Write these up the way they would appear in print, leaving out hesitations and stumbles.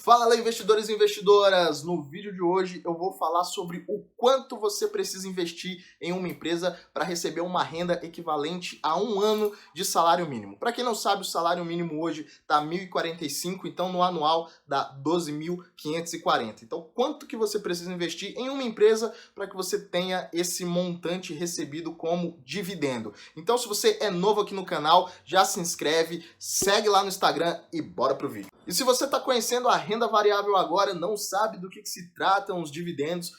Fala, investidores e investidoras! No vídeo de hoje eu vou falar sobre o quanto você precisa investir em uma empresa para receber uma renda equivalente a um ano de salário mínimo. Para quem não sabe, o salário mínimo hoje está R$ 1.045, então no anual dá 12.540. Então, quanto que você precisa investir em uma empresa para que você tenha esse montante recebido como dividendo? Então, se você é novo aqui no canal, já se inscreve, segue lá no Instagram e bora pro vídeo. E se você está conhecendo a renda variável agora, não sabe do que se tratam os dividendos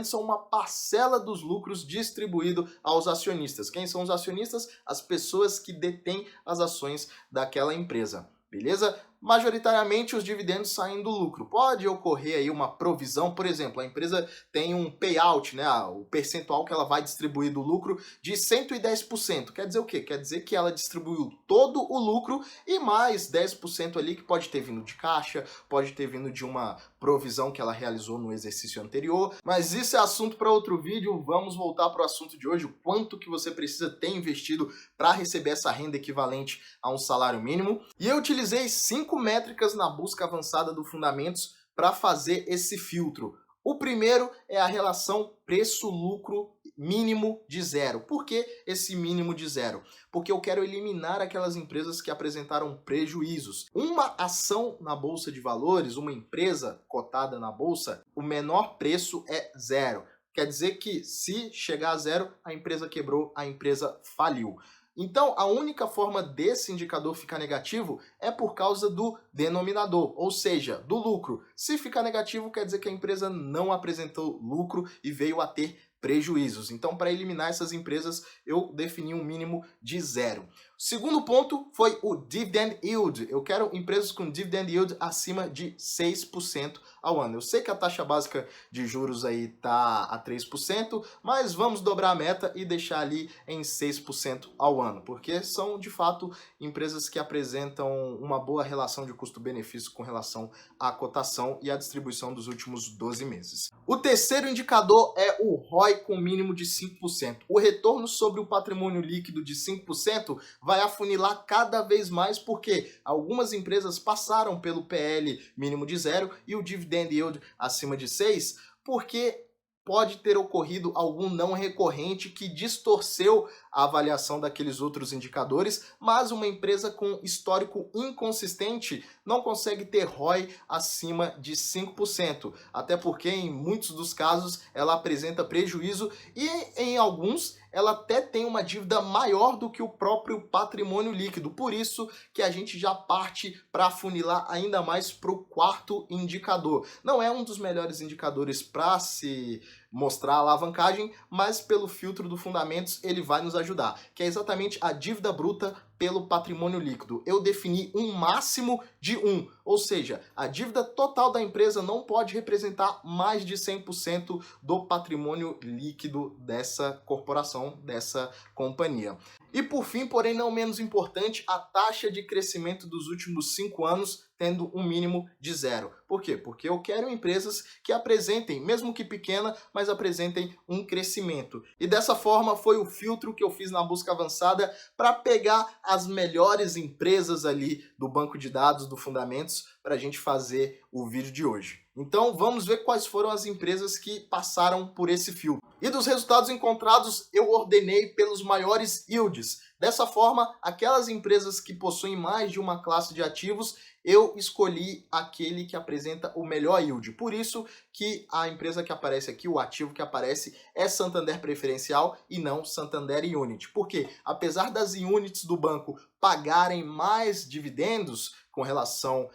são uma parcela dos lucros distribuído aos acionistas. Quem são os acionistas? As pessoas que detêm as ações daquela empresa. Beleza? Majoritariamente os dividendos saem do lucro. Pode ocorrer aí uma provisão, por exemplo, a empresa tem um payout, né, o percentual que ela vai distribuir do lucro de 110%. Quer dizer o quê? Quer dizer que ela distribuiu todo o lucro e mais 10% ali que pode ter vindo de caixa, pode ter vindo de uma provisão que ela realizou no exercício anterior. Mas isso é assunto para outro vídeo. Vamos voltar para o assunto de hoje, o quanto que você precisa ter investido para receber essa renda equivalente a um salário mínimo. E eu utilizei 5 métricas na busca avançada do Fundamentos para fazer esse filtro. O primeiro é a relação preço-lucro mínimo de zero. Por que esse mínimo de zero? Porque eu quero eliminar aquelas empresas que apresentaram prejuízos. Uma ação na Bolsa de Valores, uma empresa cotada na Bolsa, o menor preço é zero. Quer dizer que se chegar a zero, a empresa quebrou, a empresa faliu. Então, a única forma desse indicador ficar negativo é por causa do denominador, ou seja, do lucro. Se ficar negativo, quer dizer que a empresa não apresentou lucro e veio a ter prejuízos. Então, para eliminar essas empresas, eu defini um mínimo de zero. O segundo ponto foi o dividend yield. Eu quero empresas com dividend yield acima de 6% ao ano. Eu sei que a taxa básica de juros aí tá a 3%, mas vamos dobrar a meta e deixar ali em 6% ao ano, porque são, de fato, empresas que apresentam uma boa relação de custo-benefício com relação à cotação e à distribuição dos últimos 12 meses. O terceiro indicador é o ROI com mínimo de 5%. O retorno sobre o patrimônio líquido de 5% vai afunilar cada vez mais porque algumas empresas passaram pelo PL mínimo de 0 e o dividend yield acima de 6, porque pode ter ocorrido algum não recorrente que distorceu a avaliação daqueles outros indicadores, mas uma empresa com histórico inconsistente não consegue ter ROI acima de 5%, até porque em muitos dos casos ela apresenta prejuízo e em alguns ela até tem uma dívida maior do que o próprio patrimônio líquido. Por isso que a gente já parte para afunilar ainda mais para o quarto indicador. Não é um dos melhores indicadores para se mostrar a alavancagem, mas pelo filtro do Fundamentos ele vai nos ajudar, que é exatamente a dívida bruta pelo patrimônio líquido. Eu defini um máximo de 1, ou seja, a dívida total da empresa não pode representar mais de 100% do patrimônio líquido dessa corporação, dessa companhia. E por fim, porém não menos importante, a taxa de crescimento dos últimos 5 anos tendo um mínimo de 0. Por quê? Porque eu quero empresas que apresentem, mesmo que pequena, mas apresentem um crescimento. E dessa forma foi o filtro que eu fiz na busca avançada para pegar as melhores empresas ali do banco de dados do Fundamentos para a gente fazer o vídeo de hoje. Então vamos ver quais foram as empresas que passaram por esse filtro. E dos resultados encontrados, eu ordenei pelos maiores yields. Dessa forma, aquelas empresas que possuem mais de uma classe de ativos, eu escolhi aquele que apresenta o melhor yield. Por isso que a empresa que aparece aqui, o ativo que aparece, é Santander Preferencial e não Santander Unit. Por quê? Apesar das units do banco pagarem mais dividendos com relação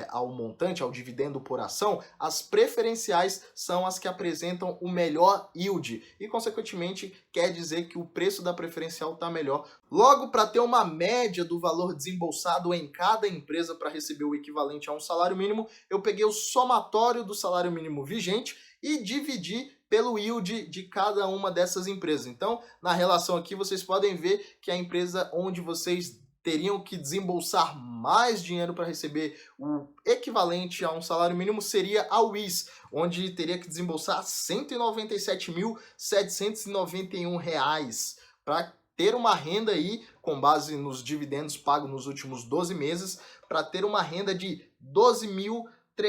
ao montante, ao dividendo por ação, as preferenciais são as que apresentam o melhor yield e, consequentemente, quer dizer que o preço da preferencial está melhor. Logo, para ter uma média do valor desembolsado em cada empresa para receber o equivalente a um salário mínimo, eu peguei o somatório do salário mínimo vigente e dividi pelo yield de cada uma dessas empresas. Então, na relação aqui, vocês podem ver que a empresa onde vocês teriam que desembolsar mais dinheiro para receber o equivalente a um salário mínimo seria a Wiz, onde teria que desembolsar R$ 197.791 para ter uma renda aí, com base nos dividendos pagos nos últimos 12 meses, para ter uma renda de R$ R$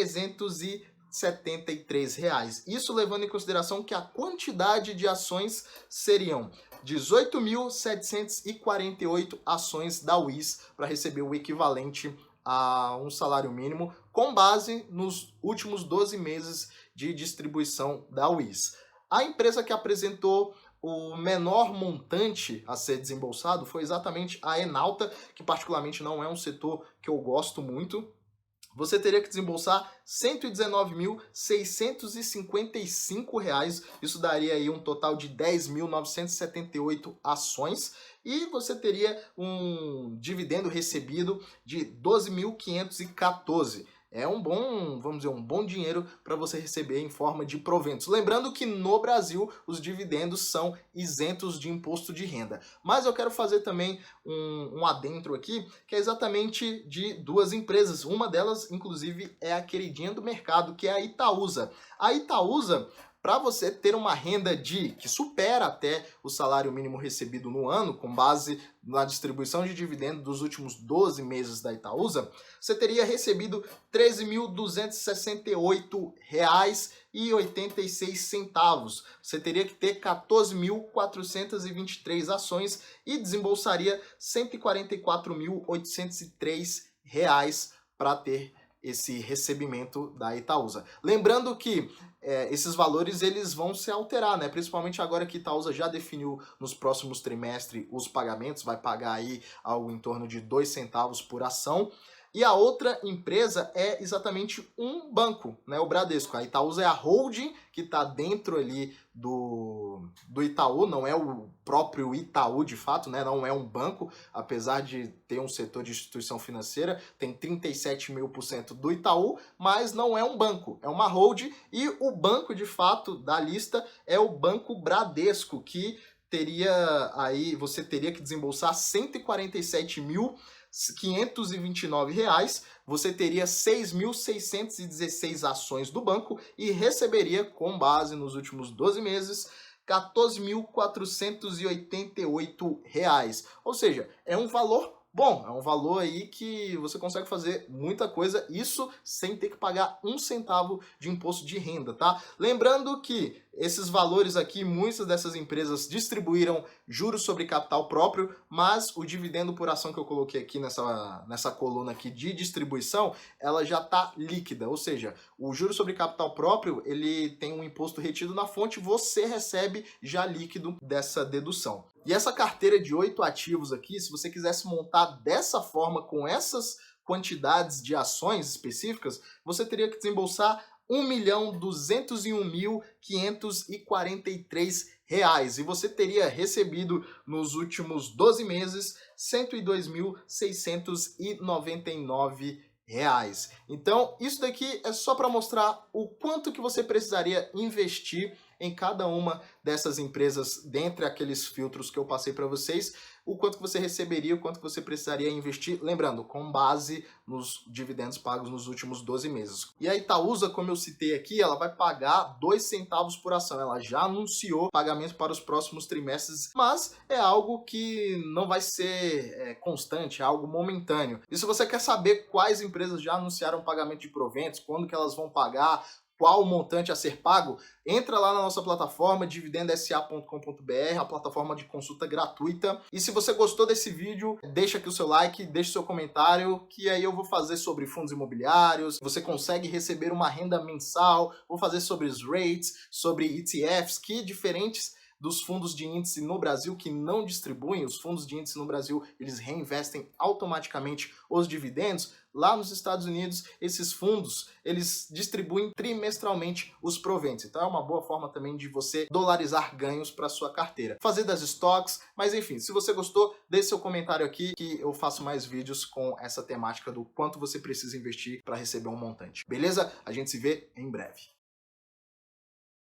373. Isso levando em consideração que a quantidade de ações seriam 18.748 ações da Wiz para receber o equivalente a um salário mínimo, com base nos últimos 12 meses de distribuição da Wiz. A empresa que apresentou o menor montante a ser desembolsado foi exatamente a Enauta, que particularmente não é um setor que eu gosto muito. Você teria que desembolsar R$ 119.655, isso daria aí um total de 10.978 ações, e você teria um dividendo recebido de 12.514. É um bom, vamos dizer, um bom dinheiro para você receber em forma de proventos. Lembrando que no Brasil os dividendos são isentos de imposto de renda. Mas eu quero fazer também um adentro aqui, que é exatamente de duas empresas. Uma delas, inclusive, é a queridinha do mercado, que é a Itaúsa. A Itaúsa, para você ter uma renda que supera até o salário mínimo recebido no ano, com base na distribuição de dividendos dos últimos 12 meses da Itaúsa, você teria recebido R$ 13.268,86. Você teria que ter 14.423 ações e desembolsaria R$ 144.803 para ter esse recebimento da Itaúsa. Lembrando que esses valores eles vão se alterar, né? Principalmente agora que a Itaúsa já definiu nos próximos trimestres os pagamentos, vai pagar aí algo em torno de 2 centavos por ação. E a outra empresa é exatamente um banco, né? O Bradesco. A Itaúsa é a holding que está dentro ali do Itaú, não é o próprio Itaú de fato, né? Não é um banco, apesar de ter um setor de instituição financeira, tem 37.000% do Itaú, mas não é um banco, é uma holding, e o banco de fato da lista é o Banco Bradesco, que você teria que desembolsar R$ 147.529, você teria 6.616 ações do banco e receberia, com base nos últimos 12 meses, R$ 14.488. Ou seja, é um valor bom, é um valor aí que você consegue fazer muita coisa, isso sem ter que pagar um centavo de imposto de renda, tá? Lembrando que esses valores aqui, muitas dessas empresas distribuíram juros sobre capital próprio, mas o dividendo por ação que eu coloquei aqui nessa coluna aqui de distribuição, ela já está líquida, ou seja, o juro sobre capital próprio, ele tem um imposto retido na fonte, você recebe já líquido dessa dedução. E essa carteira de 8 ativos aqui, se você quisesse montar dessa forma, com essas quantidades de ações específicas, você teria que desembolsar R$ 1.201.543 e você teria recebido nos últimos 12 meses R$ 102.699. Então, isso daqui é só para mostrar o quanto que você precisaria investir em cada uma dessas empresas, dentre aqueles filtros que eu passei para vocês, o quanto que você receberia, o quanto que você precisaria investir, lembrando, com base nos dividendos pagos nos últimos 12 meses. E a Itaúsa, como eu citei aqui, ela vai pagar 2 centavos por ação, ela já anunciou pagamento para os próximos trimestres, mas é algo que não vai ser constante, é algo momentâneo. E se você quer saber quais empresas já anunciaram pagamento de proventos, quando que elas vão pagar, qual o montante a ser pago, entra lá na nossa plataforma dividendosa.com.br, a plataforma de consulta gratuita. E se você gostou desse vídeo, deixa aqui o seu like, deixa o seu comentário, que aí eu vou fazer sobre fundos imobiliários, você consegue receber uma renda mensal, vou fazer sobre os rates, sobre ETFs, que diferentes dos fundos de índice no Brasil que não distribuem, os fundos de índice no Brasil, eles reinvestem automaticamente os dividendos. Lá nos Estados Unidos, esses fundos, eles distribuem trimestralmente os proventos. Então é uma boa forma também de você dolarizar ganhos para sua carteira. Fazer das stocks, mas enfim, se você gostou, deixe seu comentário aqui que eu faço mais vídeos com essa temática do quanto você precisa investir para receber um montante. Beleza? A gente se vê em breve.